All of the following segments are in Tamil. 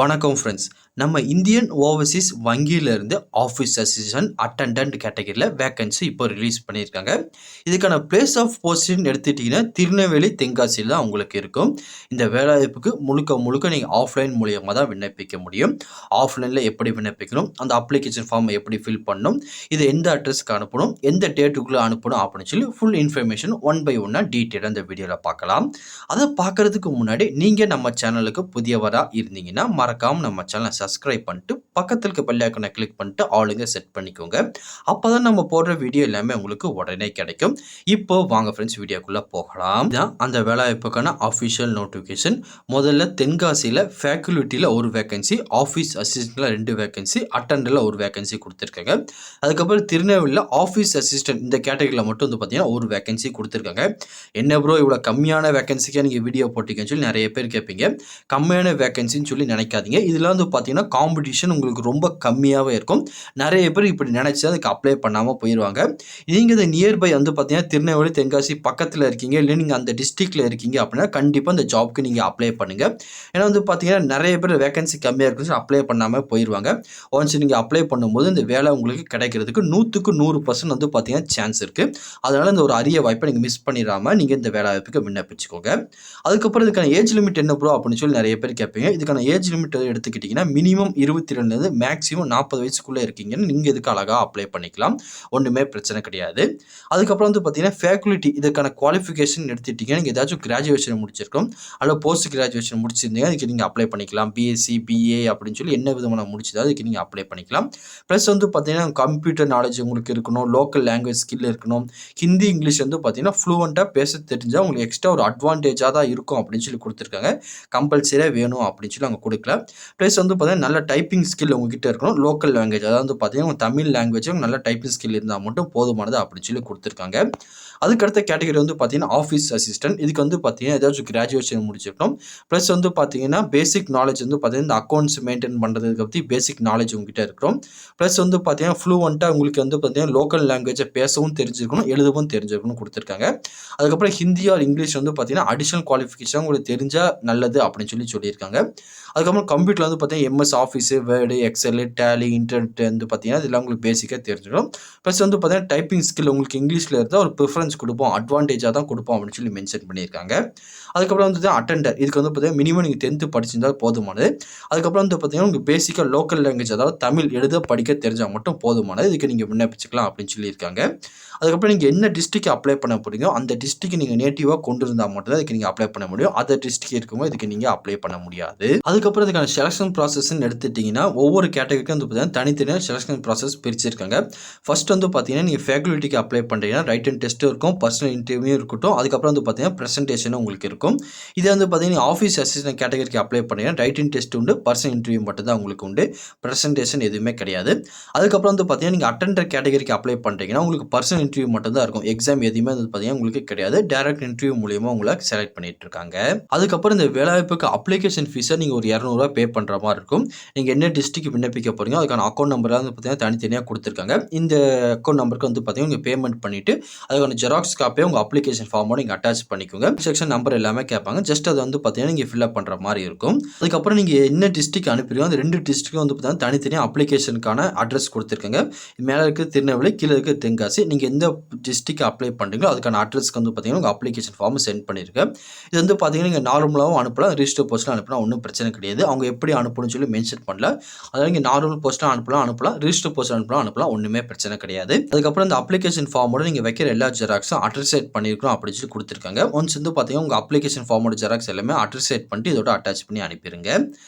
வணக்கம் ஃப்ரெண்ட்ஸ். நம்ம இந்தியன் ஓவர்சீஸ் வங்கியிலிருந்து ஆஃபீஸ் அசிஸ்டன்ட் அட்டெண்டன்ட் கேட்டகரியில் வேக்கன்சி இப்போ ரிலீஸ் பண்ணியிருக்காங்க. இதுக்கான பிளேஸ் ஆஃப் போஸ்டிங் எடுத்துட்டிங்கன்னா திருநெல்வேலி தென்காசியில் தான் உங்களுக்கு இருக்கும். இந்த வேலைவாய்ப்புக்கு முழுக்க முழுக்க நீங்கள் ஆஃப்லைன் மூலியமாக தான் விண்ணப்பிக்க முடியும். ஆஃப்லைனில் எப்படி விண்ணப்பிக்கணும், அந்த அப்ளிகேஷன் ஃபார்மை எப்படி ஃபில் பண்ணணும், இது எந்த அட்ரஸ்க்கு அனுப்பணும், எந்த டேட்டுக்குள்ளே அனுப்பணும் அப்படின்னு சொல்லி ஃபுல் இன்ஃபர்மேஷன் ஒன் பை ஒன்னாக டீட்டெயிலாக இந்த வீடியோவில் பார்க்கலாம். அதை பார்க்குறதுக்கு முன்னாடி நீங்கள் நம்ம சேனலுக்கு புதியவராக இருந்தீங்கன்னா மறக்காமல் நம்ம சேனலை சப்ஸ்கிரைப் பண்ணிட்டு பக்கத்தில் இருக்க பெல் ஐகானை கிளிக் பண்ணிட்டு ஆளுங்க செட் பண்ணிக்கோங்க. அப்போ தான் நம்ம போடுற வீடியோ எல்லாமே உங்களுக்கு உடனே கிடைக்கும். இப்போ வாங்க ஃப்ரெண்ட்ஸ் வீடியோக்குள்ளே போகலாம். இதுதான் அந்த வேலைவாய்ப்புக்கான அஃபிஷியல் நோட்டிஃபிகேஷன். முதல்ல தென்காசியில் ஃபேக்கல்ட்டியில் ஒரு வேகன்சி, ஆஃபீஸ் அசிஸ்டண்ட்டில் 2 வேகன்சி, அட்டெண்டரில் ஒரு வேகன்சி கொடுத்துருக்காங்க. அதுக்கப்புறம் திருநெல்வேலியில் ஆஃபீஸ் அசிஸ்டன்ட் இந்த கேட்டகரியில் மட்டும் வந்து பார்த்தீங்கன்னா ஒரு வேகன்சி கொடுத்துருக்காங்க. என்ன ப்ரோ இவ்வளோ கம்மியான வேகன்சிக்காக நீங்கள் வீடியோ போட்டிங்கன்னு சொல்லி நிறைய பேர் கேட்பீங்க. கம்மியான வேகன்சின்னு சொல்லி நினைக்காதீங்க. இதில் வந்து பார்த்தீங்கன்னா காம்படிஷன் உங்களுக்கு ரொம்ப கம்மியாகவே இருக்கும். நிறைய பேர் இப்படி நினச்சி அதுக்கு அப்ளை பண்ணாமல் போயிடுவாங்க. நீங்கள் இந்த நியர்பை வந்து பார்த்தீங்கன்னா திருநெல்வேலி தென்காசி பக்கத்தில் இருக்கீங்க, இல்லை நீங்கள் அந்த டிஸ்ட்ரிக்டில் இருக்கீங்க அப்படின்னா கண்டிப்பாக இந்த ஜாப்க்கு நீங்கள் அப்ளை பண்ணுங்கள். ஏன்னா வந்து பார்த்தீங்கன்னா நிறைய பேர் வேகன்சி கம்மியாக இருக்குன்னு அப்ளை பண்ணாமல் போயிடுவாங்க. ஒன்ஸ் நீங்கள் அப்ளை பண்ணும்போது இந்த வேலை உங்களுக்கு கிடைக்கிறதுக்கு 100க்கு 100% வந்து பார்த்தீங்கன்னா சான்ஸ் இருக்குது. அதனால் இந்த ஒரு அரிய வாய்ப்பை நீங்கள் மிஸ் பண்ணிடாமல் நீங்கள் இந்த வேலை வாய்ப்புக்கு விண்ணப்பிச்சுக்கோங்க. அதுக்கப்புறம் இதுக்கான ஏஜ் லிமிட் என்ன ப்ரோ அப்படின்னு சொல்லி நிறைய பேர் கேட்பீங்க. இதுக்கான ஏஜ் லிமிட் எடுத்துக்கிட்டிங்கன்னா மினிமம் 22 மேக்ஸிமம் 40 வயசுக்குள்ளே இருக்கீங்கன்னு நீங்கள் இதுக்கு அழகாக அப்ளை பண்ணிக்கலாம். ஒன்றுமே பிரச்சனை கிடையாது. அதுக்கப்புறம் வந்து பார்த்தீங்கன்னா ஃபேக்கல்ட்டி இதுக்கான குவாலிஃபிகேஷன் எடுத்துக்கிட்டிங்கன்னா நீங்கள் ஏதாச்சும் கிராஜுவேஷன் முடிச்சிருக்கோம் அல்லது போஸ்ட் கிராஜுவேஷன் முடிச்சிருந்தீங்க அதுக்கு நீங்கள் அப்ளை பண்ணிக்கலாம். பிஎஸ்சி பிஏ அப்படின்னு சொல்லி என்ன விதமான முடிச்சதோ அதுக்கு நீங்கள் அப்ளை பண்ணிக்கலாம். ப்ளஸ் வந்து பார்த்தீங்கன்னா கம்ப்யூட்டர் நாலேஜ் உங்களுக்கு இருக்கணும், லோக்கல் லாங்குவேஜ் ஸ்கில் இருக்கணும், ஹிந்தி இங்கிலீஷ் வந்து பார்த்தீங்கன்னா ஃப்ளூவெண்ட்டாக பேச தெரிஞ்சால் உங்களுக்கு எக்ஸ்ட்ரா ஒரு அட்வான்டேஜாக தான் இருக்கும் அப்படின்னு சொல்லி கொடுத்துருக்காங்க. கம்பல்சரியாக வேணும் அப்படின்னு சொல்லி அவங்க கொடுக்கல. ப்ளஸ் வந்து பார்த்தீங்கன்னா நல்ல டைப்பிங் ஸ்கில் உங்ககிட்ட இருக்கணும். லோக்கல் லாங்குவேஜ் அதாவது பார்த்தீங்கன்னா உங்கள் தமிழ் லாங்குவேஜும் நல்ல டைப்பிங் ஸ்கில் இருந்தால் மட்டும் போதுமானது அப்படின்னு சொல்லி கொடுத்துருக்காங்க. அதுக்கடுத்த கேட்டகரி வந்து பார்த்தீங்கன்னா ஆஃபீஸ் அசிஸ்டன்ட். இதுக்கு வந்து பார்த்தீங்கன்னா ஏதாச்சும் கிராஜுவேஷன் முடிச்சிருக்கணும். ப்ளஸ் வந்து பார்த்தீங்கன்னா பேசிக் நாலேஜ் வந்து பார்த்தீங்கன்னா இந்த அக்கௌண்ட்ஸ் மெயின்டைன் பண்ணுறதுக்கு பற்றி பேசிக் நாலேஜ் உங்ககிட்ட இருக்கணும். ப்ளஸ் வந்து பார்த்தீங்கன்னா ஃப்ளூவெண்ட்டாக உங்களுக்கு வந்து பார்த்தீங்கன்னா லோக்கல் லாங்குவேஜை பேசவும் தெரிஞ்சிருக்கணும், எழுதவும் தெரிஞ்சிருக்கணும் கொடுத்துருக்காங்க. அதுக்கப்புறம் ஹிந்தி ஆர் இங்கிலீஷ் வந்து பார்த்தீங்கன்னா அடிஷனல் குவாலிஃபிகேஷன் உங்களுக்கு தெரிஞ்சால் நல்லது அப்படின்னு சொல்லி சொல்லியிருக்காங்க. அதுக்கப்புறம் கம்ப்யூட்டரில் வந்து பார்த்தீங்கன்னா MS office, word, excel, Tally, internet வந்து பார்த்தீங்கன்னா இதெல்லாம் உங்களுக்கு பேசிக்காக தெரிஞ்சிடும். ப்ளஸ் வந்து பார்த்தீங்கன்னா டைப்பிங் ஸ்கில் உங்களுக்கு இங்கிலீஷில் இருந்தால் ஒரு ப்ரிஃபரன்ஸ் கொடுப்போம், அட்வான்டேஜாக தான் கொடுப்போம் அப்படின்னு சொல்லி மென்ஷன் பண்ணியிருக்காங்க. அதுக்கப்புறம் வந்து அட்டெண்டர் இதுக்கு வந்து பார்த்தீங்கன்னா மினிமம் நீங்கள் 10th படிச்சிருந்தால் போதுமானது. அதுக்கப்புறம் வந்து பார்த்தீங்கன்னா உங்களுக்கு பேசிக்காக லோக்கல் லாங்குவேஜ் அதாவது தமிழ் எழுத படிக்க தெரிஞ்சால் மட்டும் போதுமானது. இதுக்கு நீங்கள் விண்ணப்பிச்சுக்கலாம் அப்படின்னு சொல்லியிருக்காங்க. அதுக்கப்புறம் நீங்கள் என்ன டிஸ்ட்ரிக்ட் அப்ளை பண்ண போறீங்களோ அந்த டிஸ்ட்ரிக்ட் நீங்கள் நேட்டிவாக கொண்டு இருந்தால் மட்டும் தான் இதுக்கு நீங்கள் அப்ளை பண்ண முடியும். அதர் டிஸ்ட்ரிக்ட் இருக்கும்போது இதுக்கு நீங்கள் அப்ளை பண்ண முடியாது. அதுக்கப்புறம் இதுக்கான செலக்ஷன் ப்ராசஸ்ன்னு எடுத்துட்டிங்கன்னா ஒவ்வொரு கேட்டகரிக்கும் வந்து பார்த்தீங்கன்னா தனித்தனியாக செலக்ஷன் ப்ராசஸ் பிரிச்சிருக்காங்க. ஃபர்ஸ்ட் வந்து பார்த்தீங்கன்னா நீங்கள் ஃபேக்கல்ட்டிக்கு அப்ளை பண்ணுறீங்கன்னா ரைட்டன் டெஸ்ட்டும் இருக்கும், பர்சனல் இன்டர்வியூ இருக்கட்டும், அதுக்கப்புறம் வந்து பார்த்தீங்கன்னா ப்ரெசன்டேஷனும் உங்களுக்கு இருக்கும். இதே வந்து பார்த்தீங்கன்னா ஆஃபீஸ் அசிஸ்டன்ட் கேட்டகரிக்கு அப்ளை பண்ணீங்கன்னா ரைட்டன் டெஸ்ட் உண்டு, பர்சனல் இன்டர்வியூ மட்டும் தான் உங்களுக்கு உண்டு, ப்ரெசன்டேஷன் எதுவுமே கிடையாது. அதுக்கப்புறம் வந்து பார்த்தீங்கன்னா நீங்கள் அட்டெண்டர் கேட்டகரிக்கு அப்ளை பண்ணுறீங்கன்னா உங்களுக்கு பர்சனல் இன்டர்வியூ மட்டும் தான் இருக்கும், எக்ஸாம் எதுவுமே வந்து பார்த்தீங்கன்னா உங்களுக்கு கிடையாது. டைரக்ட் இன்டர்வியூ மூலியமாக உங்களை செலக்ட் பண்ணிட்டு இருக்காங்க. அதுக்கப்புறம் இந்த வேலைவாய்ப்புக்கு அப்ளிகேஷன் ஃபீஸை நீங்கள் ஒரு ₹200 பே பண்ணுற மாதிரி இருக்கும். நீங்கள் என்ன டிஸ்ட்ரிக்ட் விண்ணப்பிக்க போறீங்க அதுக்கான அக்கௌண்ட் நம்பர் வந்து பார்த்தீங்கன்னா தனித்தனியாக கொடுத்துருக்காங்க. இந்த அக்கௌண்ட் நம்பருக்கு வந்து பார்த்தீங்கன்னா நீங்கள் பேமெண்ட் பண்ணிட்டு அதுக்கான ஜெராக்ஸ் காப்பியை உங்கள் அப்ளிகேஷன் ஃபார்மோட நீங்கள் அட்டாச் பண்ணிக்கோங்க. செக்ஷன் நம்பர் எல்லாமே கேட்பாங்க. ஜஸ்ட் அதை வந்து பார்த்தீங்கன்னா நீங்கள் ஃபில்அப் பண்ணுற மாதிரி இருக்கும். அதுக்கப்புறம் நீங்கள் என்ன டிஸ்ட்ரிக்ட் அனுப்புறீங்க அந்த 2 டிஸ்ட்ரிக்டும் வந்து பார்த்தீங்கன்னா தனித்தனியாக அப்ளிகேஷனுக்கான அட்ரஸ் கொடுத்துருக்காங்க. மேலே இருக்குது திருநெல்வேலி, கீழே இருக்குது தென்காசி. நீங்கள் எந்த டிஸ்ட்ரிக்ட் அப்ளை பண்ணுறீங்களோ அதுக்கான அட்ரஸ்க்கு வந்து பார்த்தீங்கன்னா உங்கள் அப்ளிகேஷன் ஃபார்ம் சென்ட் பண்ணியிருக்கேன். இது வந்து பார்த்தீங்கன்னா நீங்கள் நார்மலாகவும் அனுப்பலாம், ரிஜிஸ்டர் போஸ்ட்டில் அனுப்பலாம், ஒன்றும் பிரச்சனை கிடையாது. அவங்க எப்படி அனுப்பணும்னு சொல்லி மென்ஷன் பண்ணல. அதாவது நீங்கள் நார்மல் போஸ்ட்டில் அனுப்பலாம், ரிஜிஸ்டர் போஸ்ட்டில் அனுப்பலாம், ஒன்றுமே பிரச்சனை கிடையாது. அதுக்கப்புறம் இந்த அப்ளிகேஷன் ஃபார்மோட நீங்கள் வைக்கிற எல்லா ஜெராக்ஸும் அட்ரஸேட் பண்ணியிருக்கணும் அப்படின்னு சொல்லி கொடுத்துருக்காங்க. ஒன்ஸ் வந்து பார்த்தீங்கன்னா உங்கள் அப்ளிகேஷன் ஃபார்மோட ஜெராக்ஸ் எல்லாமே அட்ரஸேட் பண்ணிட்டு இதோட அட்டாச் பண்ணி அனுப்பிடுங்க.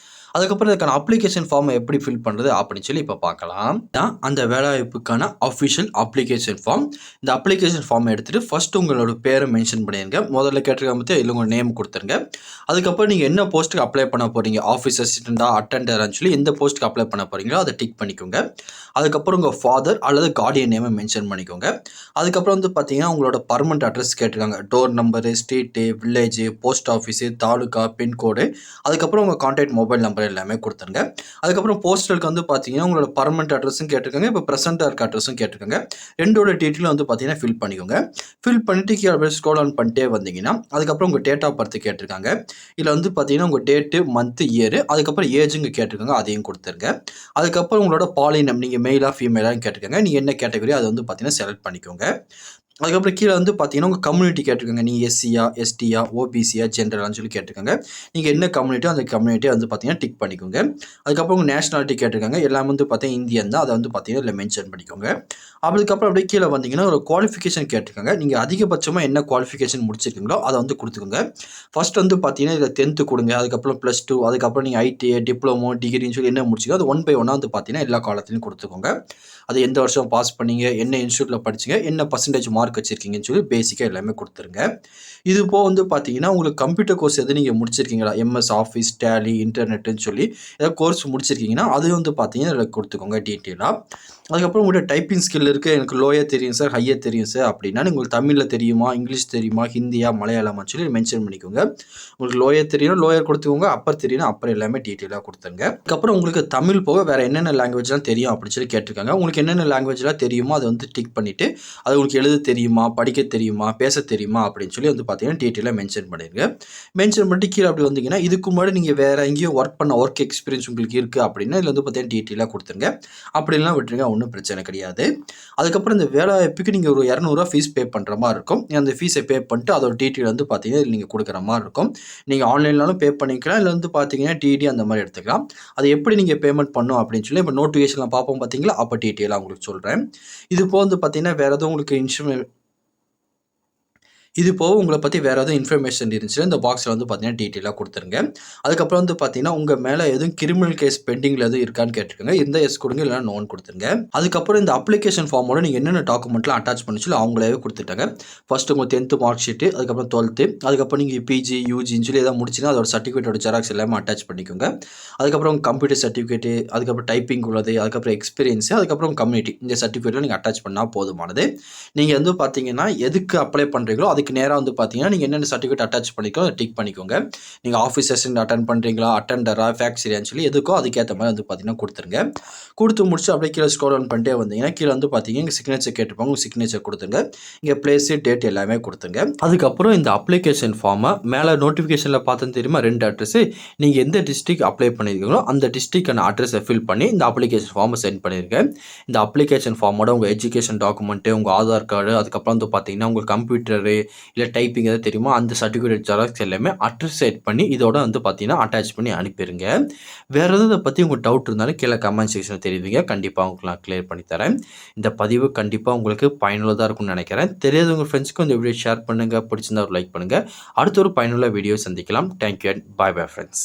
அதுக்கப்புறம் இதுக்கான அப்ளிகேஷன் ஃபார்மை எப்படி ஃபில் பண்ணுறது அப்படின்னு சொல்லி இப்போ பார்க்கலாம். தான் அந்த வேலைவாய்ப்புக்கான அஃபிஷியல் அப்ளிகேஷன் ஃபார்ம். இந்த அப்ளிகேஷன் ஃபார்மை எடுத்துகிட்டு ஃபர்ஸ்ட் உங்களோட பேரை மென்ஷன் பண்ணிடுங்க. முதல்ல கேட்டிருக்க பற்றி இல்லை உங்கள் நேம் கொடுத்துருங்க. அதுக்கப்புறம் நீங்கள் என்ன போஸ்ட்டுக்கு அப்ளை பண்ண போகிறீங்க, ஆஃபீஸ் அசிஸ்டண்ட்டா அட்டெண்டரான்னு சொல்லி எந்த போஸ்ட்டுக்கு அப்ளை பண்ண போகிறீங்களோ அதை டிக் பண்ணிக்கோங்க. அதுக்கப்புறம் உங்கள் ஃபாதர் அல்லது கார்டியன் நேமை மென்ஷன் பண்ணிக்கோங்க. அதுக்கப்புறம் வந்து பார்த்தீங்கன்னா உங்களோட பர்மனெண்ட் அட்ரஸ் கேட்டிருக்காங்க, door number, street, village, post office, taluka, pincode, அதுக்கப்புறம் உங்கள் கான்டாக்ட் மொபைல் நம்பர் மாதிரி எல்லாமே கொடுத்துருங்க. அதுக்கப்புறம் போஸ்டலுக்கு வந்து பார்த்தீங்கன்னா உங்களோட பர்மனெண்ட் அட்ரஸும் கேட்டிருக்காங்க, இப்போ ப்ரெசென்ட்டாக இருக்க அட்ரஸும் கேட்டிருக்காங்க. 2ஓட டீட்டெயிலும் வந்து பார்த்தீங்கன்னா ஃபில் பண்ணிக்கோங்க. ஃபில் பண்ணிட்டு கீழே அப்படியே ஸ்க்ரோல் ஆன் பண்ணிட்டே வந்தீங்கன்னா அதுக்கப்புறம் உங்கள் டேட் ஆஃப் பர்த் கேட்டிருக்காங்க. இதில் வந்து பார்த்தீங்கன்னா உங்கள் டேட்டு, மந்த்து, இயரு, அதுக்கப்புறம் ஏஜுங்க கேட்டிருக்காங்க, அதையும் கொடுத்துருங்க. அதுக்கப்புறம் உங்களோட பாலினம் நீங்கள் மெயிலா ஃபீமேலான்னு கேட்டிருக்காங்க. நீங்கள் என்ன கேட்டகரி அதை வந்து பார்த்தீங்கன்னா செலக்ட் பண்ணிக்கோங்க. அதுக்கப்புறம் கீழே வந்து பார்த்தீங்கன்னா உங்கள் கம்யூனிட்டி கேட்டிருக்காங்க. நீங்கள் எஸ்சியா, எஸ்டியா, ஓபிசியா, ஜென்ரலான்னு சொல்லி கேட்டிருக்காங்க. நீங்கள் என்ன கம்யூனிட்டியோ அந்த கம்யூனிட்டியை வந்து பார்த்தீங்கன்னா டிக் பண்ணிக்கோங்க. அதுக்கப்புறம் உங்கள் நேஷனாலிட்டி கேட்டிருக்காங்க. எல்லாம் வந்து பார்த்தீங்கன்னா இந்தியன் தான், அதை வந்து பார்த்தீங்கன்னா இதில் மென்ஷன் பண்ணிக்கோங்க. அதுக்கப்புறம் அப்படியே கீழே வந்தீங்கன்னா ஒரு குவாலிஃபிகேஷன் கேட்டிருக்காங்க. நீங்கள் அதிகபட்சமாக என்ன குவாலிஃபிகேஷன் முடிச்சிருக்கீங்களோ அதை வந்து கொடுத்துக்கோங்க. ஃபர்ஸ்ட் வந்து பார்த்தீங்கன்னா இதில் 10th கொடுங்க, அதுக்கப்புறம் +2, அதுக்கப்புறம் நீங்கள் ஐடிஐ, டிப்ளமோ, டிகிரின்னு சொல்லி என்ன முடிச்சிங்க அது 1 by 1 வந்து பார்த்தீங்கன்னா எல்லா காலத்துலையும் கொடுத்துக்கோங்க. அது எந்த வருஷம் பாஸ் பண்ணீங்க, என்ன இன்ஸ்டியூட்டில் படிச்சிங்க, என்ன பர்சன்டேஜ் மார்க் வச்சுருக்கீங்கன்னு சொல்லி பேசிக்காக எல்லாமே கொடுத்துருங்க. இது போக வந்து பார்த்தீங்கன்னா உங்களுக்கு கம்ப்யூட்டர் கோர்ஸ் எது நீங்கள் முடிச்சிருக்கீங்களா, எம்எஸ் ஆஃபீஸ், டேலி, இன்டர்நெட்டுன்னு சொல்லி ஏதாவது கோர்ஸ் முடிச்சிருக்கீங்கன்னா அது வந்து பார்த்தீங்கன்னா இதில் கொடுத்துக்கோங்க டீட்டெயிலாக. அதுக்கப்புறம் உங்கள்கிட்ட டைப்பிங் ஸ்கில் இருக்குது, எனக்கு லோயர் தெரியும் சார், ஹையர் தெரியும் சார் அப்படின்னா உங்களுக்கு தமிழில் தெரியுமா, இங்கிலீஷ் தெரியுமா, ஹிந்தியா, மலையாளமான்னு சொல்லி மென்ஷன் பண்ணிக்கோங்க. உங்களுக்கு லோயர் தெரியும் லோயர் கொடுத்துக்கோங்க, அப்பர் தெரியும் அப்பர் எல்லாமே டீட்டெயிலாக கொடுத்துருங்க. அதுக்கப்புறம் உங்களுக்கு தமிழ் போக வேறு என்னென்ன லாங்குவேஜ்லாம் தெரியும் அப்படின்னு சொல்லி கேட்டிருக்காங்க. உங்களுக்கு என்னென்ன லாங்குவேஜ்லாம் தெரியுமோ அதை வந்து டிக் பண்ணிவிட்டு அது உங்களுக்கு எழுத தெரியுமா, படிக்க தெரியுமா, பேச தெரியுமா அப்படின்னு சொல்லி வந்து பார்த்தீங்கன்னா டீட்டெயிலாக மென்ஷன் பண்ணிடுங்க. மென்ஷன் பண்ணிட்டு கீழே அப்படி வந்தீங்கன்னா இதுக்கு முன்னாடி நீங்கள் வேறு எங்கேயும் ஒர்க் எக்ஸ்பீரியன்ஸ் உங்களுக்கு இருக்குது அப்படின்னா இதில் வந்து பார்த்தீங்கன்னா டீட்டெயிலாக கொடுத்துருங்க. அப்படிலாம் விட்டுருங்க, ஒன்றும் பிரச்சனை கிடையாது. அதுக்கப்புறம் இந்த வேலை வாய்ப்புக்கு நீங்கள் ஒரு 200 ஃபீஸ் பே பண்ணுற மாதிரி இருக்கும். அந்த ஃபீஸை பே பண்ணிட்டு அதோட டீட்டெயில் வந்து பார்த்தீங்கன்னா நீங்கள் கொடுக்குற மாதிரி இருக்கும். நீங்கள் ஆன்லைன்லாலும் பே பண்ணிக்கலாம், இல்லை வந்து பார்த்தீங்கன்னா டிடி அந்த மாதிரி எடுத்துக்கலாம். அது எப்படி நீங்கள் பேமெண்ட் பண்ணணும் அப்படின்னு சொல்லி இப்போ நோட்டிஃபிகேஷனில் பார்ப்போம் பார்த்தீங்களா, அப்போ டீட்டெயிலாக உங்களுக்கு சொல்கிறேன். இது போக வந்து பார்த்தீங்கன்னா வேறு எதுவும் உங்களுக்கு இது போக உங்களை பற்றி வேறு எதுவும் இன்ஃபர்மேஷன் இருந்துச்சுன்னா இந்த பாக்ஸில் வந்து பார்த்தீங்கன்னா டீட்டெயிலாக கொடுத்துருங்க. அதுக்கப்புறம் வந்து பார்த்தீங்கன்னா உங்கள் மேலே எதுவும் கிரிமினல் கேஸ் பெண்டிங்கில் எதுவும் இருக்கான்னு கேட்டிருக்காங்க. இருந்தால் எஸ் கொடுங்க, இல்லைனா நோன் கொடுத்துருங்க. அதுக்கப்புறம் இந்த அப்ளிகேஷன் ஃபார்மோட நீங்கள் என்னென்ன டாக்குமெண்ட்லாம் அட்டாச் பண்ணி சொல்லி அவங்களே கொடுத்துட்டாங்க. ஃபஸ்ட்டு உங்கள் 10th மார்க் ஷீட்டு, அதுக்கப்புறம் 12th, அதுக்கப்புறம் நீங்கள் பிஜி, யூஜின்னு சொல்லி எதாவது முடிச்சுன்னா அதோட சர்டிஃபிகேட்டோட ஜெராக்ஸ் எல்லாமே அட்டாச் பண்ணிக்கோங்க. அதுக்கப்புறம் உங்கள் கம்ப்யூட்டர் சர்டிஃபிகேட்டு, அதுக்கப்புறம் டைப்பிங் உள்ளது, அதுக்கப்புறம் எக்ஸ்பீரியன்ஸு, அதுக்கப்புறம் கம்யூனிட்டி, இந்த சர்டிஃபிகேட்டில் நீங்கள் அட்டாச் பண்ணால் போதுமானது. நீங்கள் வந்து பார்த்தீங்கன்னா எதுக்கு அப்ளை பண்ணுறீங்களோ அதுக்கு நேராக வந்து பார்த்தீங்கன்னா நீங்கள் என்னென்ன சர்டிஃபிகேட் அட்டாச் பண்ணிக்கோ அதை டிக் பண்ணிக்கோங்க. நீங்கள் ஆஃபீஸ் செஷன் அட்டன் பண்ணுறீங்களா, அட்டெண்டரா, ஃபேக்ஸரியான்னு சொல்லி எதுக்கோ அதுக்கேற்ற மாதிரி வந்து பார்த்தீங்கன்னா கொடுத்துருங்க. கொடுத்து முடிச்சு அப்படியே கீழே ஸ்க்ரோல் ஆன் பண்ணிட்டே வந்தீங்கன்னா கீழே வந்து பார்த்தீங்கன்னா இங்கே சிக்னேச்சர் கேட்டுப்பாங்க, உங்கள் சிக்னேச்சர் கொடுத்துங்க. இங்கே பிளேஸு, டேட் எல்லாமே கொடுத்துங்க. அதுக்கப்புறம் இந்த அப்ளிகேஷன் ஃபார்மை மேலே நோட்டிஃபிகேஷனில் பார்த்தோன்னு தெரியுமா 2 அட்ரஸு, நீங்கள் எந்த டிஸ்ட்ரிக்ட் அப்ளை பண்ணியிருக்கீங்களோ அந்த டிஸ்ட்ரிக்டான அட்ரஸை ஃபில் பண்ணி இந்த அப்ளிகேஷன் ஃபார்மை சென்ட் பண்ணியிருக்கேன். இந்த அப்ளிகேஷன் ஃபார்மோட உங்கள் எஜுகேஷன் டாக்குமெண்ட்டு, உங்கள் ஆதார் கார்டு, அதுக்கப்புறம் வந்து பார்த்தீங்கன்னா உங்கள் கம்ப்யூட்டரு இல்லை டைப்பிங் எதாவது தெரியுமா அந்த சர்டிஃபிகேட் ஜெராக்ஸ் எல்லாமே அட்ரஸ் செட் பண்ணி இதோட வந்து பார்த்தீங்கன்னா அட்டாச் பண்ணி அனுப்பிடுங்க. வேறு எதாவது இதை பற்றி உங்களுக்கு டவுட் இருந்தாலும் கீழே கமெண்ட் செக்ஷனில் தெரிவிங்க, கண்டிப்பாக உங்களுக்கு நான் கிளியர் பண்ணி தரேன். இந்த பதிவு கண்டிப்பாக உங்களுக்கு பயனுள்ளதாக இருக்கும்னு நினைக்கிறேன். தெரியாதவங்க ஃப்ரெண்ட்ஸ்க்கும் இந்த வீடியோ ஷேர் பண்ணுங்கள், பிடிச்சிருந்தா ஒரு லைக் பண்ணுங்கள். அடுத்த ஒரு பயனுள்ள வீடியோ சந்திக்கலாம். Thank you and bye bye friends.